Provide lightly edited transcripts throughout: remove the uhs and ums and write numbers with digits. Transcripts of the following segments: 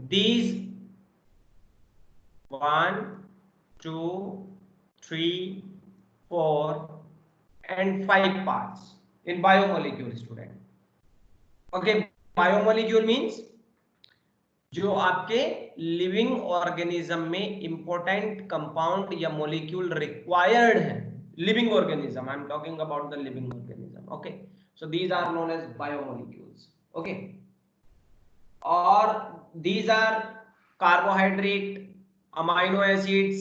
these 1 2 3 4 and 5 parts in biomolecule student. Okay, biomolecule means जो आपके living organism में important compound या molecule required है. Living organism, I am talking about the living organism. Okay, so these are known as biomolecules. Okay, और these are carbohydrate, amino acids.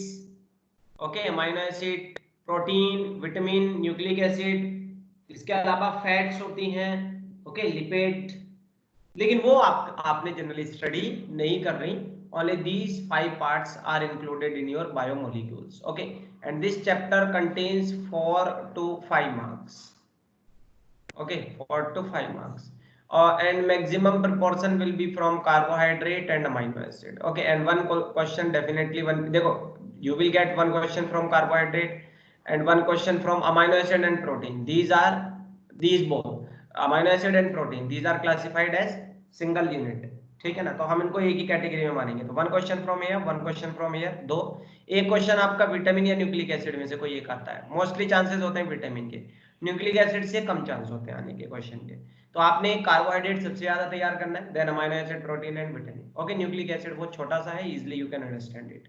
Okay, amino acid, protein, vitamin, nucleic acid, इसके अलावा fats होती हैं. Okay, lipid, लेकिन वो आपने generally study नहीं कर रही. only these 5 parts are included in your biomolecules. Okay, and this chapter contains 4 to 5 marks. Okay, 4 to 5 marks, and maximum proportion will be from carbohydrate and amino acid. Okay, and one question definitely, one देखो, you will get one question from carbohydrate and one question from amino acid and protein. These both amino acid and protein, these are classified as single unit. ठीक है ना, तो हम इनको एक ही category में मानेंगे. तो 1 question from here, 1 question from here, 2. एक क्वेश्चन आपका विटामिन या न्यूक्लिक एसिड में से कोई एक आता है. मोस्टली चांसेस होते हैं विटामिन के, न्यूक्लिक एसिड से कम चांस होते हैं आने के क्वेश्चन के. तो आपने कार्बोहाइड्रेट सबसे ज्यादा तैयार करना है, then amino acid, protein and vitamin. Okay, nucleic acid बहुत छोटा सा है, easily you can understand it.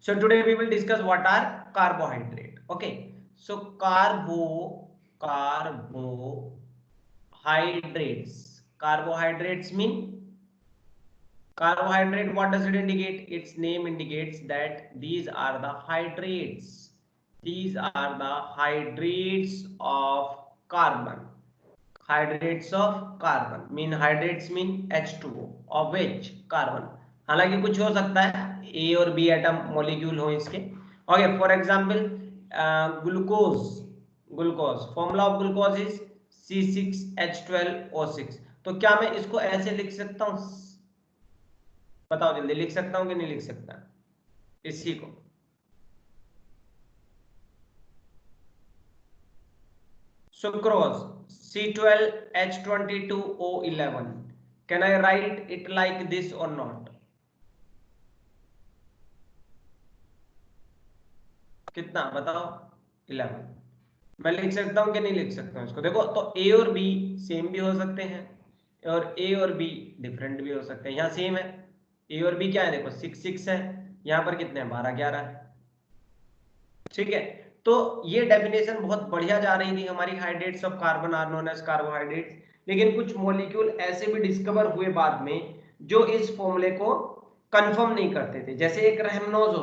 So today we will discuss what are carbohydrate. Okay, so carbohydrates. Carbohydrates mean, carbohydrate, what does it indicate? Its name indicates that these are the hydrates. These are the hydrates of carbon. Hydrates of carbon mean, hydrates mean H2O, of which carbon. हालांकि कुछ हो सकता है, A और B atom molecule हो इसके. Okay, for example glucose. Formula of glucose is C6H12O6. तो क्या मैं इसको ऐसे लिख सकता हूं? बताओ जल्दी, लिख सकता हूं कि नहीं लिख सकता इसी को? Sucrose C12H22O11. Can I right it like this और नॉट? कितना बताओ? 11. मैं लिख सकता हूं कि नहीं लिख सकता हूं इसको? देखो, तो ए और बी सेम भी हो सकते हैं और ए और बी डिफरेंट भी हो सकते हैं. यहाँ सेम है, ए और बी क्या है, देखो 6 है, यहाँ पर कितने हैं, 12 11 है. ठीक है, तो ये डेफिनेशन बहुत बढ़िया जा रही थी हमारी. Hydrates of carbon are known as carbohydrates. लेकिन कुछ मॉलिक्यूल ऐसे भी डिस्कवर हुए बाद में जो इस फॉर्मूले को कंफर्म नहीं करते थे. जैसे एक रैमनोज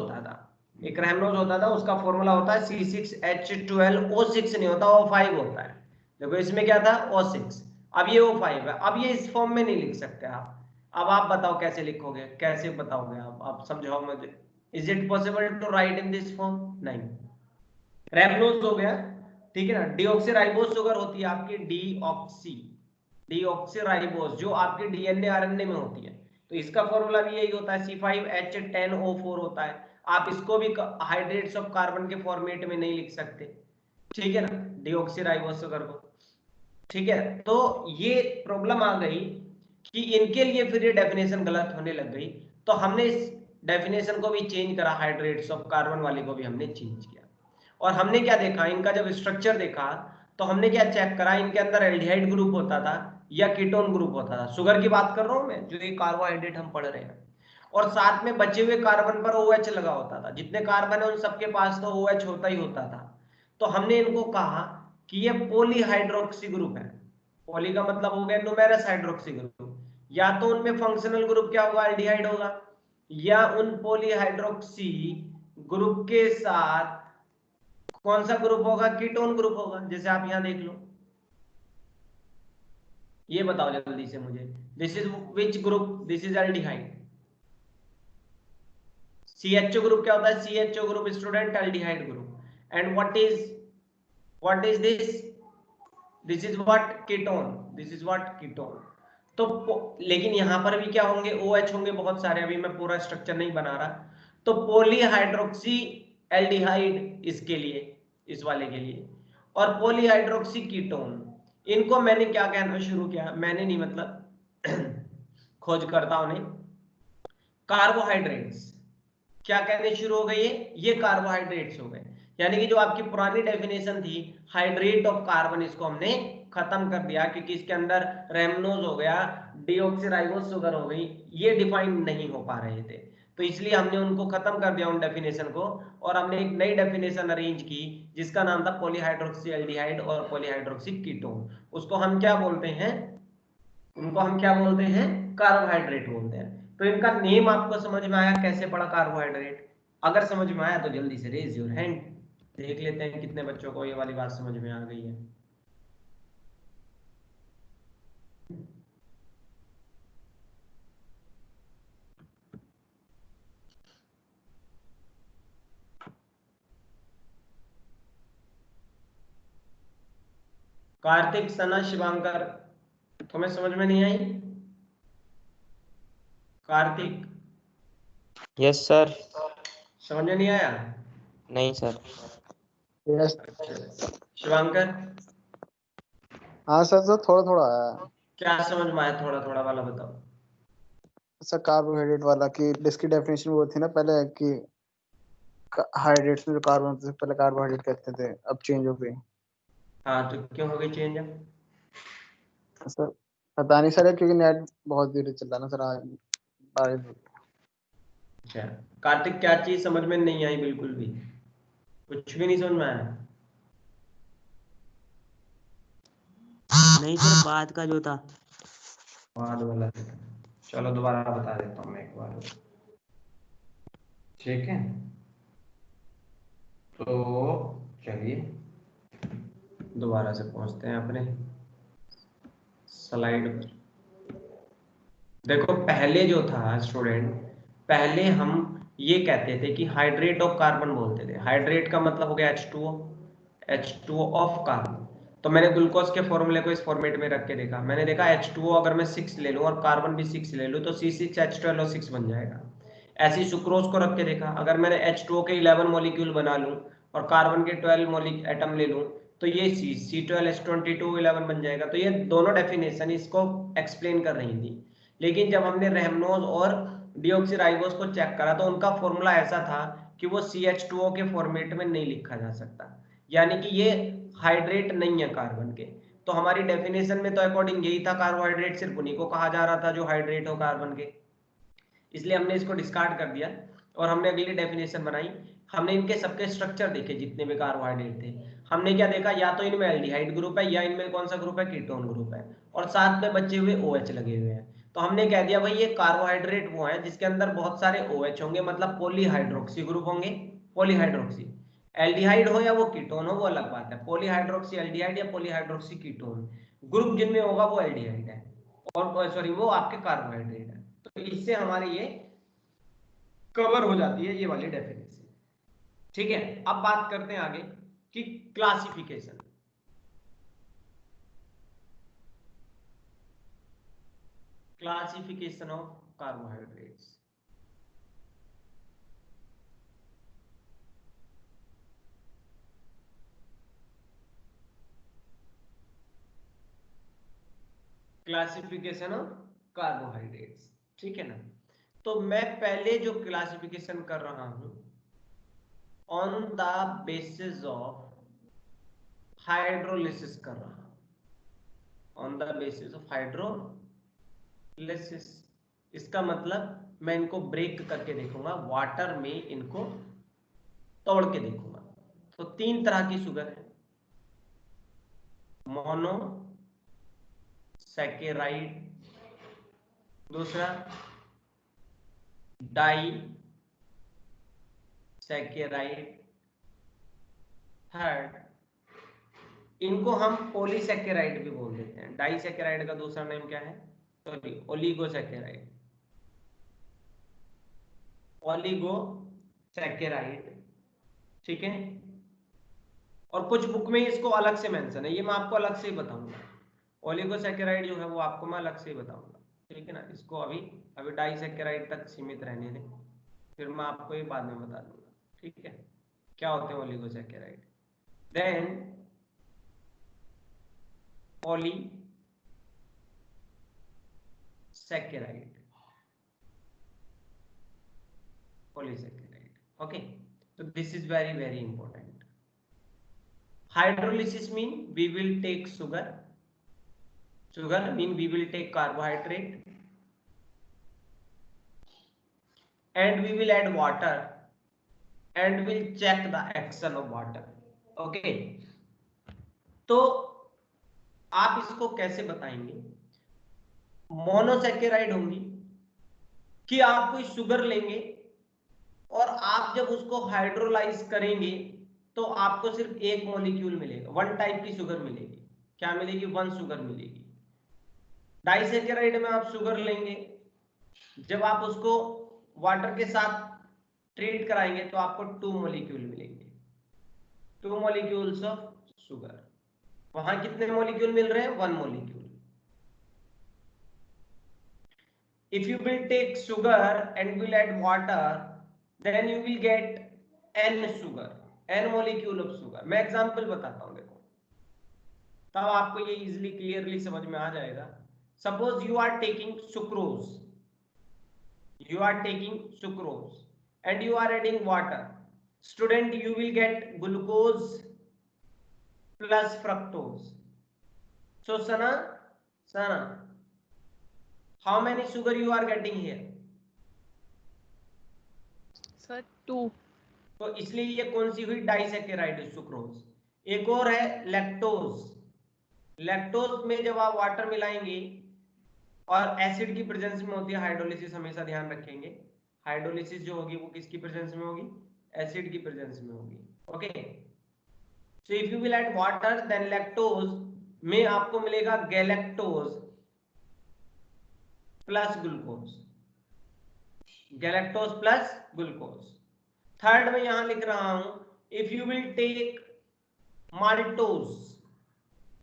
होता था, उसका फॉर्मूला होता है C6H12O6 नहीं होता, O5 होता है. देखो इसमें क्या था, O6, अब ये O5 है. अब ये इस फॉर्म में नहीं लिख सकते आप. अब आप बताओ कैसे लिखोगे, कैसे बताओगे आप समझाओ मुझे. Is it possible to write in this form? नहीं. रैमनोज हो गया, ठीक है ना. डीऑक्सीराइबोज शुगर होती है आपकी, डीऑक्सीराइबोज, जो आपके डीएनए आरएनए में होती है. तो इसका फॉर्मूला भी यही होता है, C5H10O4 होता है. आप इसको भी हाइड्रेट्स ऑफ कार्बन के फॉर्मेट में नहीं लिख सकते. ठीक है ना, डीऑक्सीराइबोज शुगर को. ठीक है, तो ये प्रॉब्लम आ गई कि इनके लिए फिर ये डेफिनेशन गलत होने लग गई. तो हमने इस डेफिनेशन को भी चेंज करा, हाइड्रेट्स ऑफ कार्बन वाले को भी हमने चेंज किया. और हमने क्या देखा, इनका जब स्ट्रक्चर देखा तो हमने क्या चेक करा, इनके अंदर एल्डिहाइड ग्रुप होता था या कीटोन ग्रुप होता था. शुगर की बात कर रहा हूं मैं, जो ये कार्बोहाइड्रेट हम पढ़ रहे हैं. और साथ में बचे हुए कार्बन पर OH लगा होता था. जितने कार्बन है उन सबके पास तो OH होता ही होता था. तो हमने इनको कहा कि ये पॉलीहाइड्रोक्सी ग्रुप है. पॉली का मतलब हो गया न्यूमेरस, हाइड्रोक्सी ग्रुप. या तो उनमें फंक्शनल ग्रुप क्या होगा, एल्डिहाइड होगा, या उन पॉलीहाइड्रोक्सी ग्रुप के साथ कौन सा ग्रुप होगा, कीटोन ग्रुप होगा. जैसे आप यहां देख लो, ये बताओ जल्दी से मुझे, this is which group, this is aldehyde. CHO group क्या होता है, CHO group student, aldehyde group. And what is this is what, ketone. This is what, ketone. तो लेकिन यहां पर भी क्या होंगे, OH होंगे बहुत सारे. अभी मैं पूरा स्ट्रक्चर नहीं बना रहा. तो पॉलीहाइड्रोक्सी एल्डिहाइड इसके लिए, इस वाले के लिए, और पॉलीहाइड्रोक्सी कीटोन. इनको मैंने क्या कहना शुरू किया, मैंने नहीं मतलब खोजकर्ताओं ने, कार्बोहाइड्रेट्स, क्या कहने शुरू हो गए, ये कार्बोहाइड्रेट्स हो गए। यानी कि जो आपकी पुरानी डेफिनेशन थी हाइड्रेट ऑफ कार्बन, इसको हमने खत्म कर दिया, क्योंकि इसके अंदर रेमनोज हो गया, डीऑक्सीराइबोस शुगर हो गई, ये डिफाइन नहीं हो पा रहे थे, तो इसलिए हमने उनको खत्म कर दिया उन डेफिनेशन को, और हमने एक नई डेफिनेशन अरेंज की जिसका नाम था पॉलीहाइड्रोक्सी एल्डिहाइड और पॉलीहाइड्रोक्सी कीटोन। उसको हम क्या बोलते हैं, उनको हम क्या बोलते हैं, कार्बोहाइड्रेट बोलते हैं। तो इनका नेम आपको समझ में आया, कैसे पड़ा कार्बोहाइड्रेट? अगर समझ में आया तो जल्दी से रेज योर हैंड, देख लेते हैं कितने बच्चों को ये वाली बात समझ में आ गई है। कार्तिक, सना, शिवांकर, तुम्हें समझ में नहीं आई? Kartik, yes sir. समझ में नहीं आया? नहीं सर। यस। अच्छा, शिवांकर, हाँ सर, सर थोड़ा थोड़ा आया। क्या समझ में आया, थोड़ा थोड़ा वाला बताओ। सर कार्बोहाइड्रेट वाला की जिसकी डेफिनेशन वो थी ना पहले कि हाइड्रेट्स में जो कार्बन होते थे पहले कार्बोहाइड्रेट कहते थे, अब चेंज हो गई। हाँ, तो क्यों हो गई चेंज? सर पता नहीं सर, क्योंकि नेट बहुत धीरे चल रहा ना सर आज बारिश। अच्छा, कार्तिक क्या चीज समझ में नहीं आई बिल्कुल भी? कुछ भी नहीं समझ में आया? नहीं सर, बाद का जो था। बाद वाला था। चलो दोबारा बता देता हूँ मैं एक बार, ठीक है? तो चलिए दोबारा से पहुंचते हैं अपने स्लाइड पर। देखो पहले जो था स्टूडेंट, पहले हम ये कहते थे कि हाइड्रेट ऑफ कार्बन बोलते थे। हाइड्रेट का मतलब हो गया H2O, H2O ऑफ कार्बन। तो मैंने ग्लूकोज के फॉर्मूले को इस फॉर्मेट में रख के देखा, मैंने देखा H2O अगर मैं 6 ले लूं और कार्बन भी 6 ले लूं तो C6H12O6 बन जाएगा। ऐसे ही सुक्रोज को रख के देखा, अगर मैंने H2O के 11 मॉलिक्यूल बना लूं और कार्बन के 12 एटम ले लूं तो ये C12H2211 बन जाएगा। तो ये दोनों डेफिनेशन इसको एक्सप्लेन कर रही थी। लेकिन जब हमने रेमनोज और डीऑक्सीराइबोस को चेक करा तो उनका फॉर्मूला ऐसा था कि वो CH2O के फॉर्मेट में नहीं लिखा जा सकता, यानी कि ये हाइड्रेट नहीं है कार्बन के। तो हमारी डेफिनेशन में तो अकॉर्डिंग यही था, कार्बोहाइड्रेट सिर्फ उन्हीं को कहा जा रहा था जो हाइड्रेट हो कार्बन के, इसलिए हमने इसको डिस्कार्ड कर दिया और हमने अगली डेफिनेशन बनाई। हमने इनके सबके स्ट्रक्चर देखे जितने भी कार्बोहाइड्रेट थे, हमने क्या देखा, या तो इनमें एल्डिहाइड ग्रुप है या इनमें कौन सा ग्रुप है, कीटोन ग्रुप है, और साथ में बचे हुए OH लगे हुए हैं। तो हमने कह दिया भाई ये कार्बोहाइड्रेट वो है जिसके अंदर बहुत सारे OH होंगे, मतलब पॉलीहाइड्रोक्सी ग्रुप होंगे। पॉलीहाइड्रोक्सी, एल्डिहाइड हो या वो कीटोन हो वो अलग बात है, पॉलीहाइड्रोक्सी एल्डिहाइड या पॉलीहाइड्रोक्सी कीटोन ग्रुप जिनमें होगा वो एल्डिहाइड है, और सॉरी वो आपके कार्बोहाइड्रेट है। तो इससे हमारे ये कवर हो जाती है ये वाली डेफिनेशन, ठीक है? अब बात करते हैं आगे कि classification. Classification of carbohydrates. Classification of carbohydrates, ठीक है ना? तो मैं पहले जो क्लासिफिकेशन कर रहा हूं on the basis of hydrolysis कर रहा हूं, on the basis of hydrolysis. इसका मतलब मैं इनको ब्रेक करके देखूंगा, वाटर में इनको तोड़ के देखूंगा। तो 3 तरह की शुगर है, मोनो सैकेराइड, दूसरा डाई सैकेराइड, थर्ड इनको हम पॉलीसैकेराइड भी बोल देते हैं। डाई सैकेराइड का दूसरा नेम क्या है, सॉरी ओलिगोसैकेराइड, ओलिगोसैकेराइड, ठीक है? और कुछ बुक में इसको अलग से मेंशन है, ये मैं आपको अलग से ही बताऊंगा। ओलिगोसैकेराइड जो है वो आपको मैं अलग से ही बताऊंगा, ठीक है ना? इसको अभी अभी डाइसैकेराइड तक सीमित रहने दें, फिर मैं आपको ये बाद में बता दूंगा, ठीक है, क्या होते हैं oligosaccharide. Then polysaccharide, polysaccharide. Okay, so this is very very important. Hydrolysis mean we will take sugar mean we will take carbohydrate and we will add water and we'll check the action of water. Okay, तो आप इसको कैसे बताएंगे? Monosaccharide होंगी कि आप कोई sugar लेंगे और आप जब उसको हाइड्रोलाइज करेंगे तो आपको सिर्फ एक मॉलिक्यूल मिलेगा, वन टाइप की शुगर मिलेगी. क्या मिलेगी? वन शुगर मिलेगी. डाइसैकेराइड में आप शुगर लेंगे, जब आप उसको वाटर के साथ ट्रीट कराएंगे तो आपको टू मॉलिक्यूल मिलेंगे, टू मॉलिक्यूल्स ऑफ शुगर. वहां कितने मॉलिक्यूल मिल रहे हैं? One molecule. If you will take sugar and will add water, then you will get n sugar, n molecule of sugar. मैं एग्जांपल बताता हूं, देखो तब आपको ये इजीली क्लियरली समझ में आ जाएगा. Suppose you are taking sucrose, you are taking sucrose and you are adding water. Student, you will get glucose plus fructose. So Sana, how many sugar you are getting here? Sir, 2. तो इसलिए ये कौन सी हुई? Disaccharide sucrose. एक और है lactose. Lactose में जब आप वाटर मिलाएंगे और एसिड की प्रेजेंस में होती है हाइड्रोलिसिस, हमेशा ध्यान रखेंगे. हाइड्रोलिसिस जो होगी वो किसकी प्रेजेंस में होगी? एसिड की प्रेजेंस में होगी. Okay, so if you will add water then lactose में आपको मिलेगा galactose plus glucose, galactose plus glucose. Third में यहां लिख रहा हूं, if you will take maltose,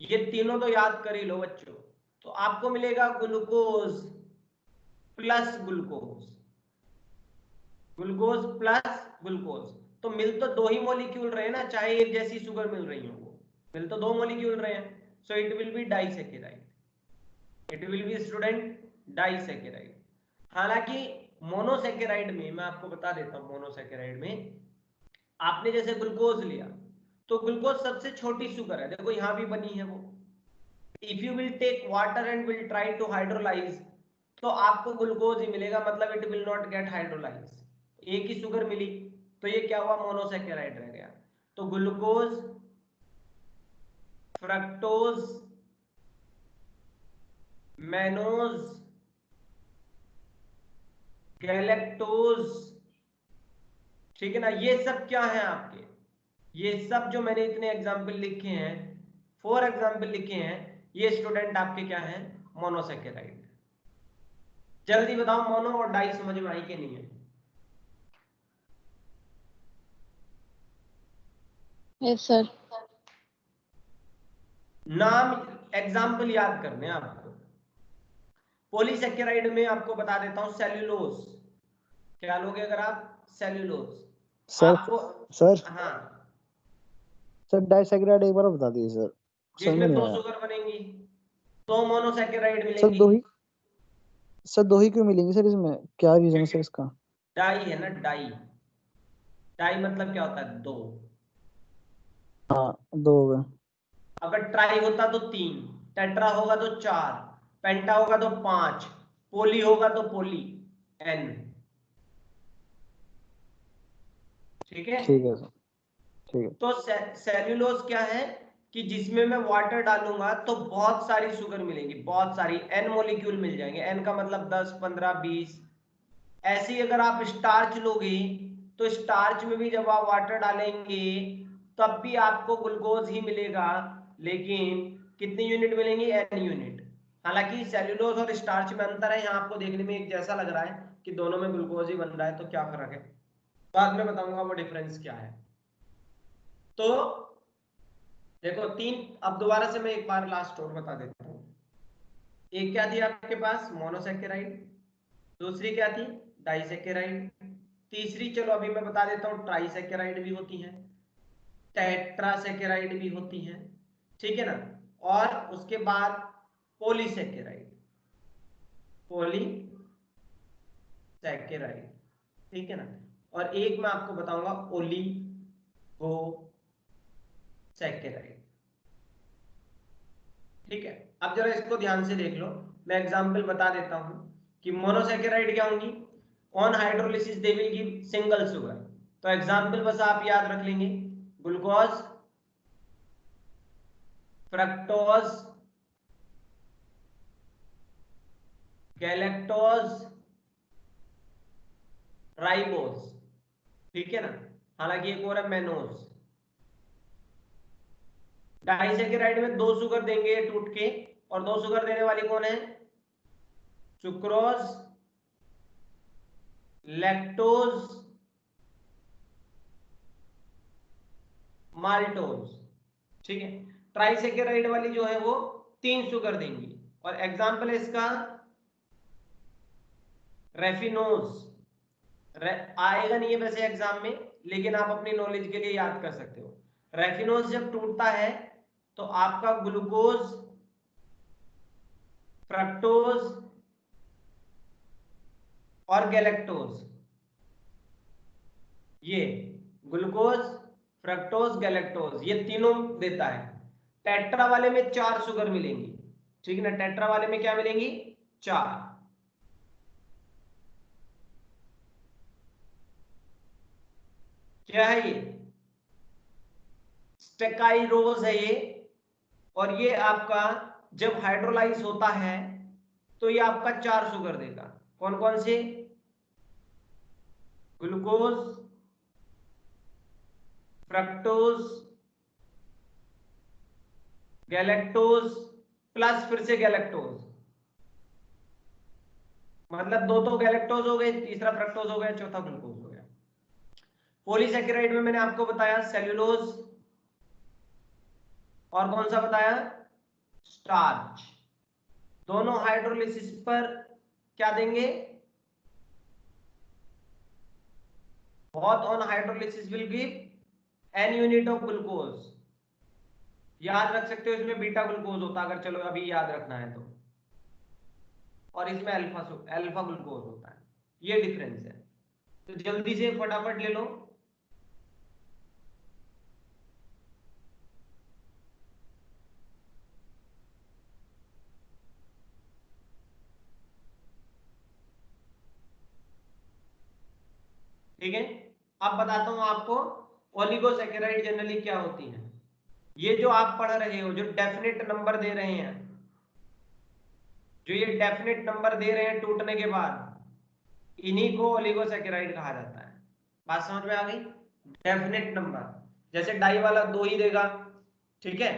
ये तीनों तो याद कर ही लो बच्चों, तो आपको मिलेगा glucose plus glucose, glucose plus glucose. तो मिल तो दो ही मॉलिक्यूल रहे ना, चाहे एक जैसी शुगर मिल रही हो, वो मिल तो दो मॉलिक्यूल रहे हैं. So it will be disaccharide, it will be student disaccharide. हालांकि मोनोसैकेराइड में मैं आपको बता देता हूं, मोनोसैकेराइड में आपने जैसे ग्लूकोज लिया तो ग्लूकोज सबसे छोटी शुगर है, देखो यहां भी बनी है वो. If you will take water and will try to hydrolyze तो आपको ग्लूकोज ही मिलेगा, मतलब it will not get hydrolyze. एक ही शुगर मिली तो ये क्या हुआ? मोनोसैकेराइड रह गया. तो ग्लूकोज, फ्रक्टोज, मैनोज, गैलेक्टोज, ठीक है ना, ये सब क्या है आपके? ये सब जो मैंने इतने एग्जाम्पल लिखे हैं, 4 एग्जाम्पल लिखे हैं, ये स्टूडेंट आपके क्या है? मोनोसैकेराइड. जल्दी बताओ, मोनो और डाई समझ में आई कि नहीं है? Yes, sir. नाम एग्जाम्पल याद करने हैं आपको. पॉलीसैकेराइड में आपको बता देता हूं, सेल्यूलोज. क्या लोगे अगर आप? सेल्यूलोज. सर आपको सर हाँ, सर डाइसैकेराइड एक बार बता दीजिए सर, समझ में जिसमें नहीं दो आया. शुगर बनेंगी, दो मोनोसैकेराइड सर मिलेंगी. दो ही, सर दो ही क्यों मिलेंगे सर इसमें? क्या रीजन है सर इसका? डाई है ना, डाई. डाई मतलब क्या होता है? दो. हाँ, दो हो गए. अगर ट्राई होता तो 3, टेट्रा होगा तो 4, पेंटा होगा तो 5, पोली होगा तो पोली n. ठीक है. ठीक है सर, ठीक है. तो सेल्यूलोज क्या है कि जिसमें मैं वाटर डालूंगा तो बहुत सारी शुगर मिलेंगी, बहुत सारी n मॉलिक्यूल मिल जाएंगे. n का मतलब 10, 15, 20. ऐसे ही अगर आप स्टार्च लोगे तो स्टार्च में भी जब आप वाटर डालेंगे तब भी आपको ग्लूकोज ही मिलेगा, लेकिन कितनी यूनिट मिलेंगी? n unit. हालांकि सेल्यूलोज और स्टार्च में अंतर है, यहाँ आपको देखने में एक जैसा लग रहा है कि दोनों में ग्लूकोज ही बन रहा है, तो क्या फर्क है बाद में बताऊंगा वो डिफरेंस क्या है. तो देखो 3, अब दोबारा से मैं एक बार लास्ट और बता देता हूँ. एक क्या थी आपके पास? मोनोसैकेराइड. दूसरी क्या थी? डाइसैकेराइड. तीसरी चलो अभी मैं बता देता हूँ, ट्राइसैकेराइड भी होती है, टेट्रासैकेराइड भी होती है, ठीक है ना. और उसके बाद पॉलीसैकेराइड, पॉलीसैकेराइड, ठीक है ना. और एक मैं आपको बताऊंगा ओलिगोसैकेराइड। ठीक है, अब जरा इसको ध्यान से देख लो, मैं एग्जांपल बता देता हूं कि मोनोसैकेराइड क्या होंगी, on hydrolysis they will give single sugar. तो एग्जांपल बस आप याद रख लेंगे, ग्लूकोज, फ्रक्टोज, गैलेक्टोज, राइबोज। ठीक है ना, हालांकि एक और है मेनोज। डाइसैकेराइड में 2 शुगर देंगे टूट के, और 2 शुगर देने वाली कौन है, सुक्रोज, लैक्टोज, माल्टोज। ठीक है, ट्राइसैकेराइड वाली जो है वो 3 शुगर देंगी, और एग्जांपल है इसका रेफिनोज। आएगा नहीं है वैसे एग्जाम में, लेकिन आप अपनी नॉलेज के लिए याद कर सकते हो। रेफिनोज जब टूटता है तो आपका ग्लूकोज, फ्रक्टोज और गैलेक्टोज, ये ग्लूकोज, फ्रक्टोज, गैलेक्टोज, ये तीनों देता है। टेट्रा वाले में 4 शुगर मिलेंगी। ठीक है ना, टेट्रा वाले में क्या मिलेंगी, 4। क्या है ये, स्टेकाइरोज है ये, और ये आपका जब हाइड्रोलाइज होता है तो ये आपका 4 शुगर देगा। कौन कौन से, ग्लूकोज, फ्रक्टोज, गैलेक्टोज, प्लस फिर से गैलेक्टोज, मतलब 2 तो गैलेक्टोज हो गए, तीसरा फ्रक्टोज हो गया, चौथा ग्लूकोज हो गया। पॉलीसैकेराइड में मैंने आपको बताया सेल्यूलोज, और कौन सा बताया, स्टार्च। दोनों हाइड्रोलिसिस पर क्या देंगे, both on hydrolysis will give n unit of glucose। याद रख सकते हो, इसमें बीटा ग्लूकोज होता अगर चलो अभी याद रखना है तो, और इसमें अल्फा ग्लूकोज होता है। ये डिफरेंस है, तो जल्दी से फटाफट ले लो। ठीक है, अब बताता हूं आपको ओलिगोसैकेराइड जनरली क्या होती है। ये जो आप पढ़ रहे हो, जो डेफिनेट नंबर दे रहे हैं, जो ये डेफिनेट नंबर दे रहे हैं टूटने के बाद, इन्हीं को ओलिगोसैकेराइड कहा जाता है। बात समझ में आ गई, डेफिनेट नंबर, जैसे डाई वाला 2 ही देगा, ठीक है,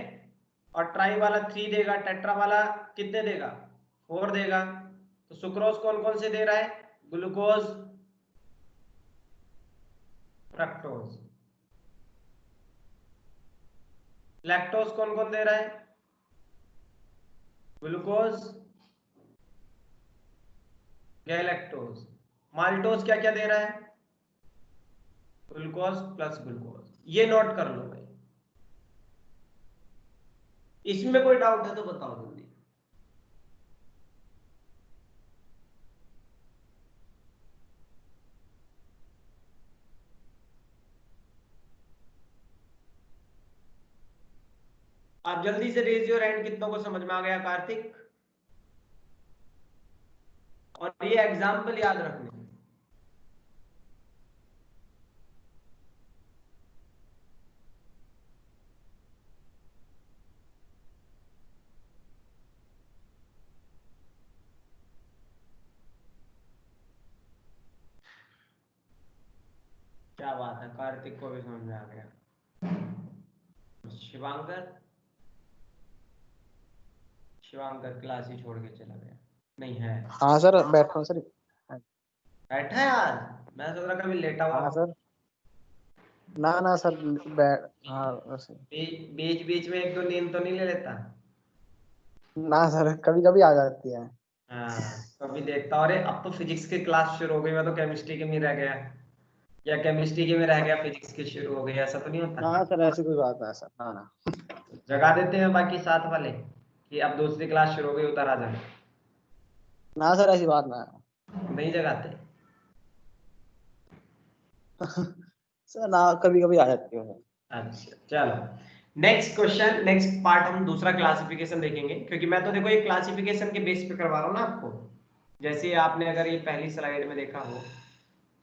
और ट्राई वाला 3 देगा, टेट्रा वाला कितने देगा, 4 देगा। तो सुक्रोज कौन कौन से दे रहा है, ग्लूकोज, फ्रक्टोज। लैक्टोज कौन कौन दे रहा है, ग्लूकोज, गैलेक्टोज। माल्टोज क्या क्या दे रहा है, ग्लूकोज प्लस ग्लूकोज। ये नोट कर लो भाई, इसमें कोई डाउट है तो बताओ जल्दी। आप जल्दी से रेज योर हैंड, कितनों को समझ में आ गया कार्तिक। और ये एग्जाम्पल याद रखने, क्या बात है, कार्तिक को भी समझ में आ गया। शिवांकर, शिवांकर क्लास ही छोड़ के चला गया, नहीं है। हाँ सर, बैठा हूँ सर। बैठा है यार, मैं सोच रहा कभी लेटा हुआ। हाँ सर, ना सर, हाँ वैसे। बीच बीच में एक दो नींद तो नहीं ले लेता। ना सर, कभी कभी आ जाती है। हाँ, कभी देखता, अरे अब तो फिजिक्स की क्लास शुरू हो गई, मैं तो केमिस्ट्री के में रह गया, या केमिस्ट्री के में रह गया, फिजिक्स की शुरू हो गई, ऐसा तो नहीं होता। ना सर, ऐसी कोई बात नहीं सर, ना। जगा देते हैं बाकी साथ वाले कि अब दूसरी क्लास शुरू हो गई, उतर आ जाए। ना सर, ऐसी बात ना है। नहीं जगाते। सर ना कभी कभी आ जाती है। अच्छा चलो, नेक्स्ट क्वेश्चन, नेक्स्ट पार्ट हम दूसरा क्लासिफिकेशन देखेंगे, क्योंकि मैं तो देखो ये क्लासिफिकेशन के बेस पे करवा रहा हूँ ना आपको। जैसे आपने अगर ये पहली स्लाइड में देखा हो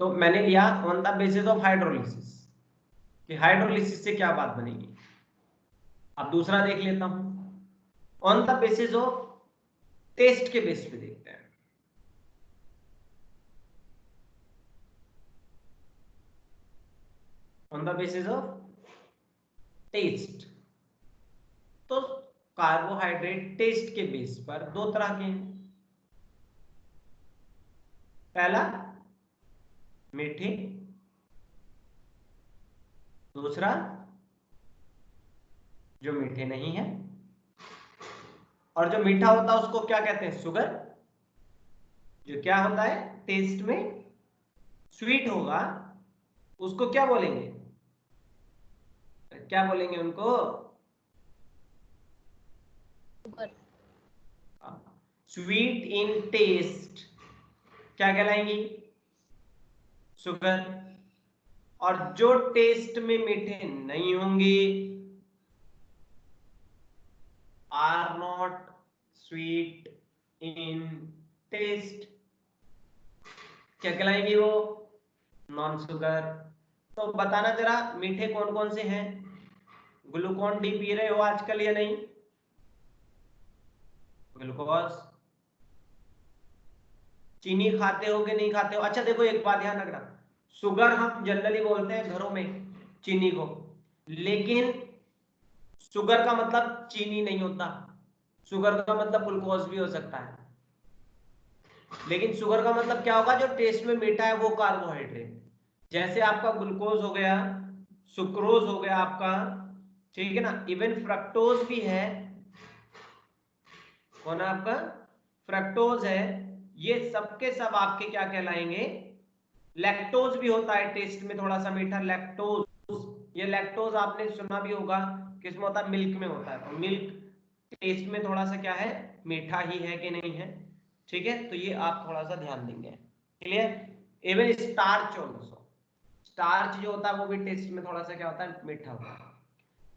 तो मैंने लिया on the basis of hydrolysis, कि हाइड्रोलिसिस से क्या बात बनेगी। अब दूसरा देख लेता हूं, on the basis of test के बेस पे देखते हैं। On the basis of test, तो कार्बोहाइड्रेट टेस्ट के बेस पर दो तरह के हैं। पहला मीठे, दूसरा जो मीठे नहीं है। और जो मीठा होता है उसको क्या कहते हैं? शुगर। जो क्या होता है टेस्ट में स्वीट होगा उसको क्या बोलेंगे? क्या बोलेंगे उनको? स्वीट इन टेस्ट क्या कहलाएंगी? शुगर। और जो टेस्ट में मीठे नहीं होंगे, are not sweet in taste, क्या कहलाएंगी वो? Non sugar. तो बताना जरा मीठे कौन कौन से हैं? ग्लूकॉन डी पी रहे हो आजकल या नहीं? ग्लूकोज। चीनी खाते हो कि नहीं खाते हो? अच्छा देखो एक बात ध्यान रखना, शुगर हम जनरली बोलते हैं घरों में चीनी को, लेकिन शुगर का मतलब चीनी नहीं होता। शुगर का मतलब ग्लूकोज भी हो सकता है, लेकिन शुगर का मतलब क्या होगा? जो टेस्ट में मीठा है वो कार्बोहाइड्रेट। जैसे आपका ग्लूकोज हो गया, सुक्रोज हो गया आपका, ठीक है ना, इवन फ्रक्टोज भी है, कौन है आपका? फ्रक्टोज है। ये सब के सब आपके क्या कहलाएंगे? लैक्टोज भी होता है टेस्ट में थोड़ा सा मीठा, लैक्टोज। ये लैक्टोज आपने सुना भी होगा, किसमें होता है? मिल्क में होता है। तो मिल्क टेस्ट में थोड़ा सा क्या है? मीठा ही है कि नहीं है? ठीक है, तो ये आप थोड़ा सा ध्यान देंगे। Clear? Even starch also, starch जो होता है वो भी टेस्ट में थोड़ा सा क्या होता है? मीठा होता है।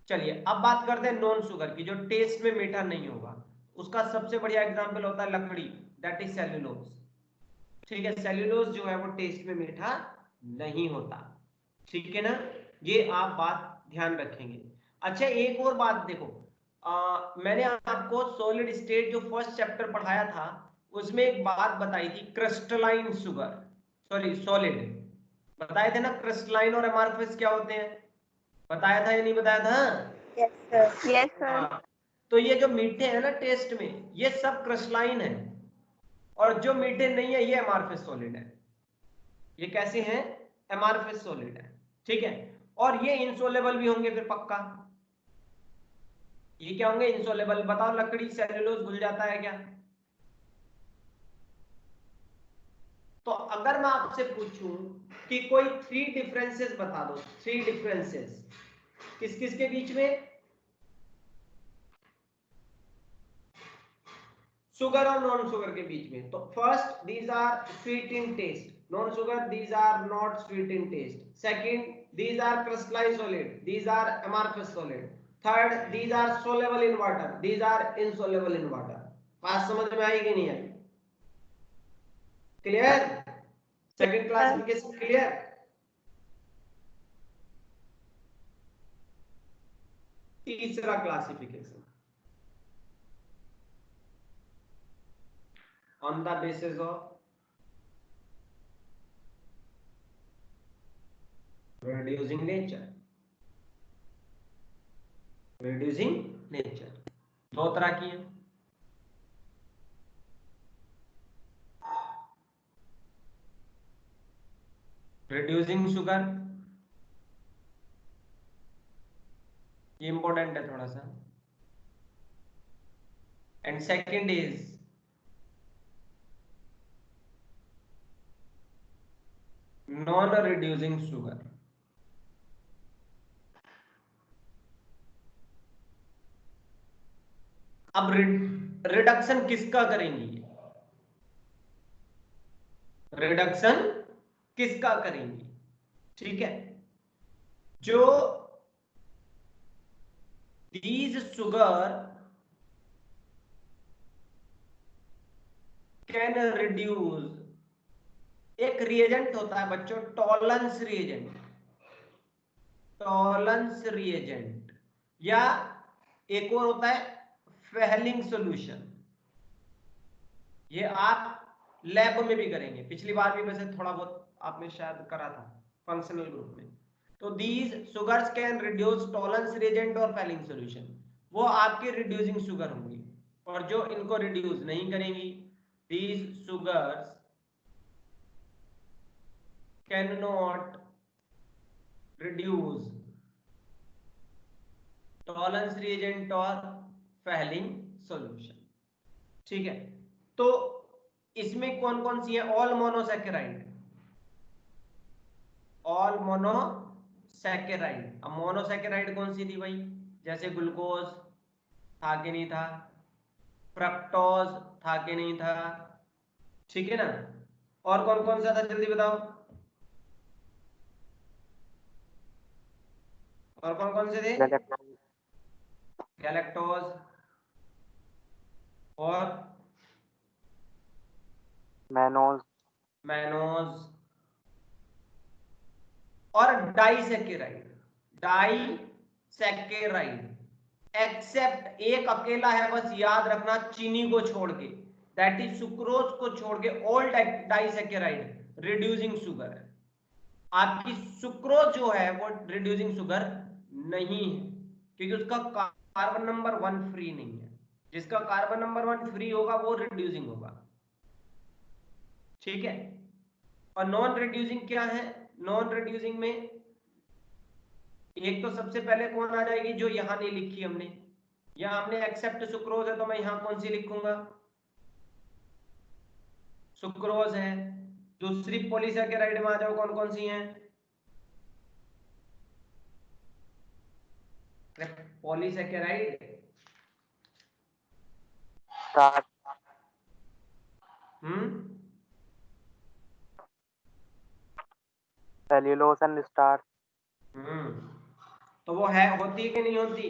चलिए अब बात करते हैं नॉन शुगर की, जो टेस्ट में मीठा नहीं होगा। उसका सबसे बढ़िया एग्जांपल होता है लकड़ी, दैट इज सेल्यूलोज। ठीक है, सेल्यूलोज जो है वो टेस्ट में मीठा नहीं होता। ठीक है ना, ये आप बात ध्यान रखेंगे। अच्छा एक और बात देखो, मैंने आपको सॉलिड स्टेट जो फर्स्ट चैप्टर पढ़ाया था उसमें एक बात बताई थी, क्रिस्टलाइन शुगर, सॉरी सॉलिड बताए थे ना। क्रिस्टलाइन और एमार्फस क्या होते हैं? बताया था या नहीं बताया था? Yes, sir. Yes, sir. हाँ, तो ये जो मीठे हैं ना टेस्ट में, ये सब क्रिस्टलाइन है, और जो मीठे नहीं है ये एमार्फस सॉलिड है। ये कैसे हैं? एमार्फस सॉलिड है। ठीक है, और ये इंसोलेबल भी होंगे फिर पक्का। ये क्या होंगे? इंसोलेबल। बताओ लकड़ी सेल्यूलोज घुल जाता है क्या? तो अगर मैं आपसे पूछूं कि कोई 3 डिफरेंसेस बता दो, 3 डिफरेंसेस किस किस के बीच में? शुगर और नॉन शुगर के बीच में। तो first, these are sweet in taste, non sugar, these are not sweet in taste. Second, these are crystalline solid, these are amorphous solid. Third, these are soluble in water, these are insoluble in water. बात समझ में आई कि नहीं आई? Clear? Second classification clear? तीसरा classification, on the basis of reducing nature, reducing nature दो तरह की है। reducing sugar, ये इंपॉर्टेंट है थोड़ा सा, and second is non reducing sugar. अब रिडक्शन किसका करेंगी? रिडक्शन किसका करेंगी? ठीक है, जो these sugar can reduce, एक रिएजेंट होता है बच्चों टॉलरेंस रिएजेंट, टॉलरेंस रिएजेंट, या एक और होता है फेहलिंग सॉल्यूशन। ये आप लैब में भी करेंगे, पिछली बार भी वैसे थोड़ा बहुत आपने शायद करा था फंक्शनल ग्रुप में। तो these sugars can reduce tolerance reagent और फेहलिंग सॉल्यूशन, वो आपके रिड्यूसिंग शुगर होंगी। और जो इनको रिड्यूस नहीं करेंगी, these sugars can not reduce tolerance reagent और फेहलिंग सॉल्यूशन। ठीक है, तो इसमें कौन कौन सी है? All monosaccharide, all monosaccharide. अब मोनोसैकेराइड कौन सी थी भाई? जैसे ग्लूकोज था कि नहीं था, फ्रक्टोज था कि नहीं था, ठीक है ना। और कौन कौन सा था जल्दी बताओ, और कौन कौन से थे? गैलेक्टोज और मैनोज, मैनोज और डाइसैकेराइड, डाइसैकेराइड। एक्सेप्ट एक अकेला है, बस याद रखना, चीनी को छोड़ के, दैट इज सुक्रोज को छोड़ के, ऑल डाइसैकेराइड रिड्यूसिंग शुगर है। आपकी सुक्रोज जो है वो रिड्यूसिंग शुगर नहीं है, क्योंकि उसका कार्बन नंबर 1 फ्री नहीं है। जिसका कार्बन नंबर 1 फ्री होगा वो रिड्यूसिंग होगा, ठीक है। और नॉन रिड्यूसिंग क्या है? नॉन रिड्यूसिंग में एक तो सबसे पहले कौन आ जाएगी, जो यहां नहीं लिखी हमने। यहां हमने एक्सेप्ट सुक्रोज है, तो मैं यहां कौन सी लिखूंगा? सुक्रोज है। दूसरी पॉलीसैकेराइड में आ जाओ, कौन कौन सी हैं? Polysaccharide, starch, cellulose and starch. तो वो है, होती है कि नहीं होती?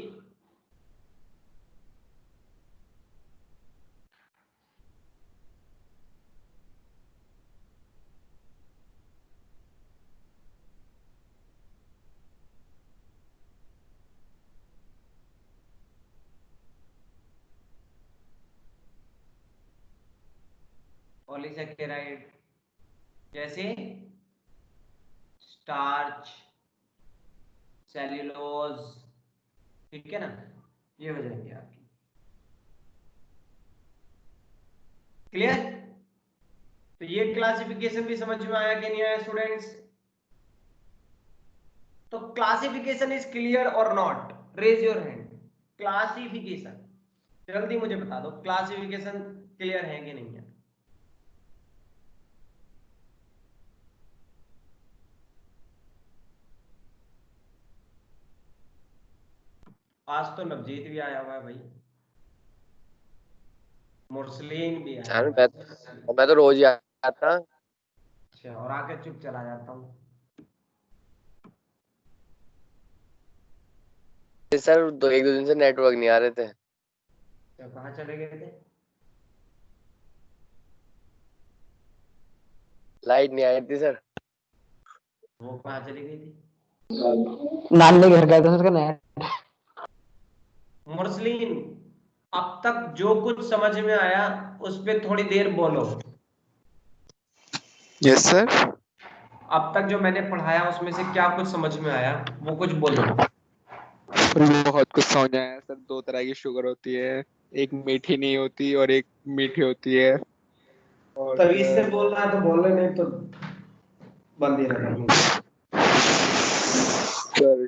पॉलीसैकेराइड जैसे स्टार्च, सेल्यूलोज, ठीक है ना, ये हो जाएंगे आपकी। क्लियर? तो ये क्लासिफिकेशन भी समझ में आया कि नहीं आया स्टूडेंट्स? तो क्लासिफिकेशन इज क्लियर और not? Raise your hand. Classification जल्दी मुझे बता दो, क्लासिफिकेशन क्लियर है कि नहीं है? आज तो नवजीत भी आया हुआ है भाई, मुरसलीन भी आया हुआ है। मैं तो रोज ही आता। अच्छा, और आके चुप चला जाता हूँ। सर एक दो दिन से नेटवर्क नहीं आ रहे थे। तो कहाँ चले गए थे? लाइट नहीं आई थी सर। वो कहाँ चली गई थी? नानी घर गए थे सर, नेट। मुरसलीन, अब तक जो कुछ समझ में आया उस पे थोड़ी देर बोलो। Yes sir. अब तक जो मैंने पढ़ाया उसमें से क्या कुछ समझ में आया वो कुछ बोलो। बहुत कुछ समझ आया सर। 2 तरह की शुगर होती है, एक मीठी नहीं होती और एक मीठी होती है। और तभी से बोल रहा है तो बोले, नहीं तो बंद ही रहना। सर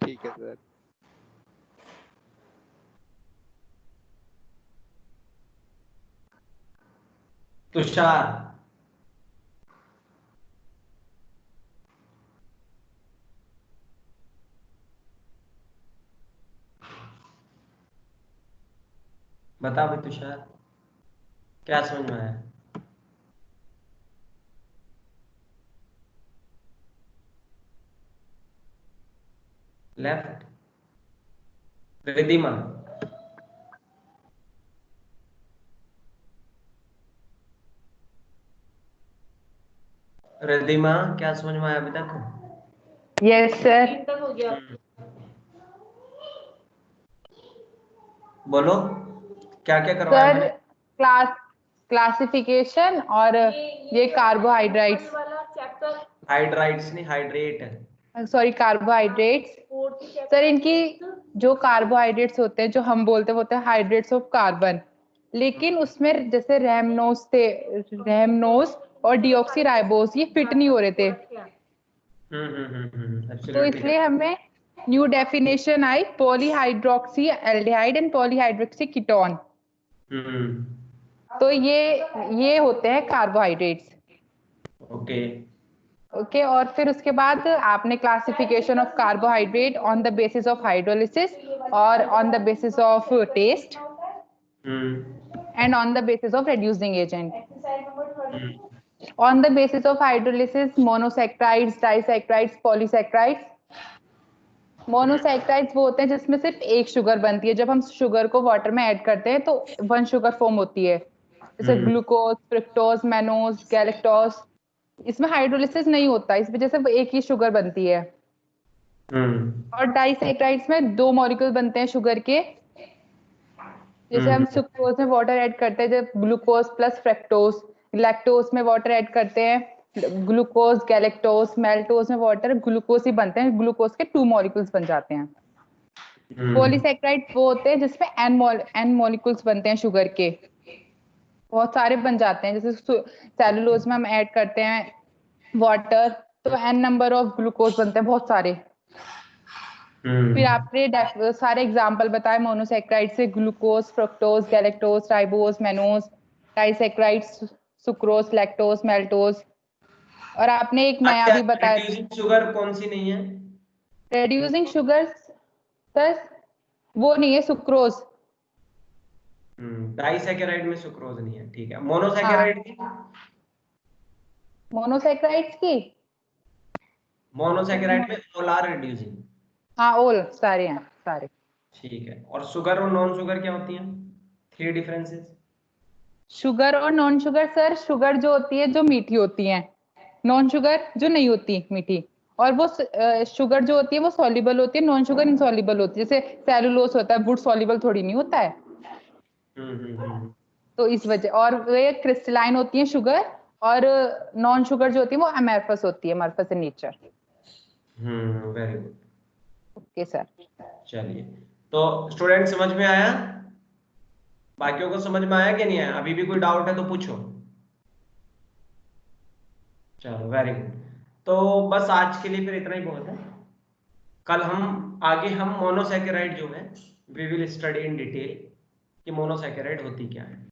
ठीक है सर। तुषार, बता भाई तुषार, क्या समझ में आया? लेफ्ट, रिद्धिमा, रिद्धिमा क्या समझ में आया अभी तक? Yes sir. बोलो क्या क्या करवाया सर मैंने? क्लासिफिकेशन और ये कार्बोहाइड्रेट्स, हाइड्राइट्स नहीं, हाइड्रेट है। Sorry carbohydrates. सर इनकी जो कार्बोहाइड्रेट्स होते हैं जो हम बोलते हैं वो होते हैं हाइड्रेट्स ऑफ कार्बन, लेकिन उसमें जैसे रैमनोज और डिऑक्सीराइबोज ये फिट नहीं हो रहे थे, तो एब्सोल्युटली। इसलिए हमें new definition I polyhydroxy aldehyde and polyhydroxy ketone. तो ये होते हैं कार्बोहाइड्रेट्स। ओके। ओके और फिर उसके बाद आपने classification of carbohydrate on the basis of hydrolysis और on the basis of test and on the basis of reducing agent. On the basis of hydrolysis monosaccharides, disaccharides, polysaccharides. Monosaccharides वो होते हैं जिसमें सिर्फ एक शुगर बनती है, जब हम शुगर को वाटर में ऐड करते हैं तो वन शुगर फॉर्म होती है, जैसे ग्लूकोज, फ्रुक्टोज, मैनोज, गैलेक्टोज। इसमें हाइड्रोलिसिस नहीं होता, इस वजह से वो एक ही शुगर बनती है। और डाइसैक्राइड्स में दो मॉलिक्यूल बनते हैं शुगर के, जैसे हम सुक्रोज में वाटर ऐड करते हैं जब ग्लूकोज प्लस फ्रक्टोज, लैक्टोज में वाटर ऐड करते हैं ग्लूकोज, गैलेक्टोज, मेल्टोज में वाटर ग्लूकोज ही बनते हैं, ग्लूकोज के 2 मॉलिक्यूल्स बन जाते हैं। पॉलीसैक्राइड वो होते हैं जिसमें एन मॉलिक्यूल्स बनते हैं शुगर के, बहुत सारे बन जाते हैं, जैसे सेलुलोज में हम ऐड करते हैं वाटर तो एन नंबर ऑफ ग्लूकोज बनते हैं बहुत सारे। फिर आपने सारे एग्जांपल बताए मोनोसैक्राइड से glucose, fructose, galactose, ribose, mannose, disaccharides, sucrose, lactose, maltose. और आपने एक नया भी बताया शुगर कौन सी नहीं है? रेड्यूसिंग शुगर सर वो नहीं है सुक्रोज। डाइसैकेराइड में सुक्रोज नहीं है, ठीक है। मोनोसैकेराइड की? मोनोसैक्राइड्स की मोनोसैकेराइड में ऑल आर रिड्यूसिंग। हाँ ऑल सारे हैं सारे। ठीक है। और शुगर और नॉन शुगर क्या होती हैं? 3 डिफरेंसेस। शुगर और नॉन शुगर सर, शुगर जो होती है जो मीठी होती है, नॉन शुगर जो नहीं होती मीठी। और वो शुगर जो होती है वो सॉल्युबल होती है, नॉन शुगर इनसॉल्युबल होती है, जैसे सेलुलोज होता है, वुड सॉल्युबल थोड़ी नहीं होता है। तो इस वजह, और वे क्रिस्टलाइन होती है शुगर, और नॉन शुगर जो होती है वो अमेरफस होती है, amorphous in nature. Very good. Okay sir. चलिए, तो स्टूडेंट समझ में आया? बाकियों को समझ में आया कि नहीं आया? अभी भी कोई डाउट है तो पूछो। चलो वेरी गुड। तो बस आज के लिए फिर इतना ही बहुत है। कल हम मोनोसैकेराइड जो है we will study in detail कि मोनोसैकेराइड होती क्या है।